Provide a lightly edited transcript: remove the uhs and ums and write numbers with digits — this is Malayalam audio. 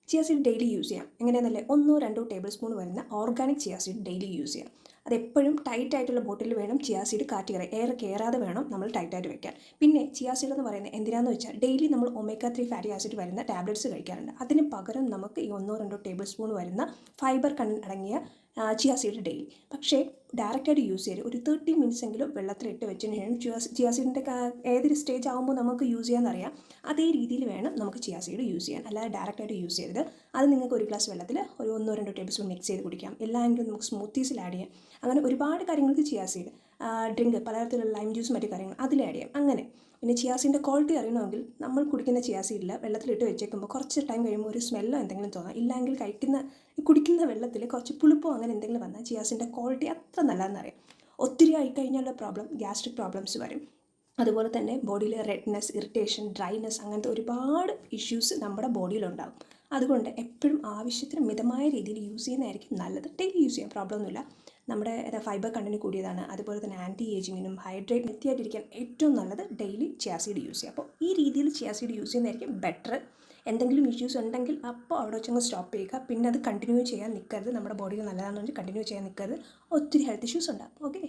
ചിയ സീഡ് ഡെയിലി യൂസ് ചെയ്യാം. എങ്ങനെയാണെന്നല്ലേ, 1-2 ടേബിൾ സ്പൂൺ വരുന്ന organic chia seed daily use ചെയ്യാം. അതെപ്പോഴും ടൈറ്റ് ആയിട്ടുള്ള ബോട്ടിൽ വേണം ചിയ സീഡ് എയർ കയറാതെ വേണം നമ്മൾ ടൈറ്റായിട്ട് വെക്കാൻ. പിന്നെ ചിയ സീഡ് എന്ന് പറയുന്നത് എന്തിനാണെന്ന് വെച്ചാൽ ഡെയിലി നമ്മൾ ഒമേഗ 3 ഫാറ്റി ആസിഡ് വരുന്ന ടാബ്ലറ്റ്സ് കഴിക്കാറുണ്ട്. അതിന് പകരം നമുക്ക് ഈ 1-2 ടേബിൾ സ്പൂൺ വരുന്ന ഫൈബർ അടങ്ങിയ ചിയ സീഡ് ഡെയിലി. പക്ഷേ ഡയറക്റ്റായിട്ട് യൂസ് ചെയ്യരുത്. ഒരു 30 മിനിറ്റ്സ് എങ്കിലും വെള്ളത്തിലിട്ട് വെച്ചതിന് ശേഷം ചിയ സീഡിൻ്റെ ഏതൊരു സ്റ്റേജ് ആകുമ്പോൾ നമുക്ക് യൂസ് ചെയ്യാമെന്നറിയാം, അതേ രീതിയിൽ വേണം നമുക്ക് ചിയ സീഡ് യൂസ് ചെയ്യാൻ. അല്ലാതെ ഡയറക്റ്റായിട്ട് യൂസ് ചെയ്യരുത്. അത് നിങ്ങൾക്ക് ഒരു ഗ്ലാസ് വെള്ളത്തിൽ ഒരു 1-2 ടേബിൾ സ്പൂൺ മിക്സ് ചെയ്ത് കുടിക്കാം. എല്ലാമെങ്കിലും നമുക്ക് സ്മൂത്തീസിൽ ആഡ് ചെയ്യാം. അങ്ങനെ ഒരുപാട് കാര്യങ്ങൾക്ക് ചിയ സീഡ് ഡ്രിങ്ക്, പലതരത്തിലുള്ള ലൈം ജ്യൂസ് മറ്റു കാര്യങ്ങൾ അതിൽ ആഡ് ചെയ്യാം. അങ്ങനെ പിന്നെ ചിയ സീഡിൻ്റെ ക്വാളിറ്റി അറിയണമെങ്കിൽ നമ്മൾ കുടിക്കുന്ന ചിയ സീഡിൽ വെള്ളത്തിലിട്ട് വെച്ചേക്കുമ്പോൾ കുറച്ച് ടൈം കഴിയുമ്പോൾ ഒരു സ്മെല്ലോ എന്തെങ്കിലും തോന്നാം. ഇല്ലെങ്കിൽ കുടിക്കുന്ന വെള്ളത്തിൽ കുറച്ച് പുളിപ്പോ അങ്ങനെ എന്തെങ്കിലും വന്നാൽ ചിയ സീഡിൻ്റെ ക്വാളിറ്റി അത്ര നല്ലതെന്നറിയാം. ഒത്തിരി ആയിക്കഴിഞ്ഞാലുള്ള പ്രോബ്ലം ഗ്യാസ്ട്രിക് പ്രോബ്ലംസ് വരും. അതുപോലെ തന്നെ ബോഡിയിൽ റെഡ്നെസ്, ഇറിറ്റേഷൻ, ഡ്രൈനെസ് അങ്ങനത്തെ ഒരുപാട് ഇഷ്യൂസ് നമ്മുടെ ബോഡിയിലുണ്ടാകും. അതുകൊണ്ട് എപ്പോഴും ആവശ്യത്തിന് മിതമായ രീതിയിൽ യൂസ് ചെയ്യുന്നതായിരിക്കും നല്ലത്. ഡെയിലി യൂസ് ചെയ്യാം, പ്രോബ്ലം ഒന്നുമില്ല. നമ്മുടെ ഫൈബർ കണ്ടന്റ് കൂടിയതാണ്. അതുപോലെ തന്നെ ആൻറ്റി ഏജിങ്ങിനും ഹൈഡ്രേറ്റ് എത്തിയായിട്ടിരിക്കാൻ ഏറ്റവും നല്ലത് ഡെയിലി ചിയ സീഡ് യൂസ് ചെയ്യുക. അപ്പോൾ ഈ രീതിയിൽ ചിയ സീഡ് യൂസ് ചെയ്യുന്നതായിരിക്കും ബെറ്റർ. എന്തെങ്കിലും ഇഷ്യൂസ് ഉണ്ടെങ്കിൽ അപ്പോൾ അവിടെ വെച്ചങ്ങ് സ്റ്റോപ്പ് ചെയ്യുക. പിന്നെ അത് കണ്ടിന്യൂ ചെയ്യാൻ നിൽക്കരുത്. നമ്മുടെ ബോഡിയിൽ നല്ലതാണെന്ന് വെച്ചാൽ കണ്ടിന്യൂ ചെയ്യാൻ നിൽക്കരുത്. ഒത്തിരി ഹെൽത്ത് ഇഷ്യൂസ് ഉണ്ടാകും. ഓക്കെ.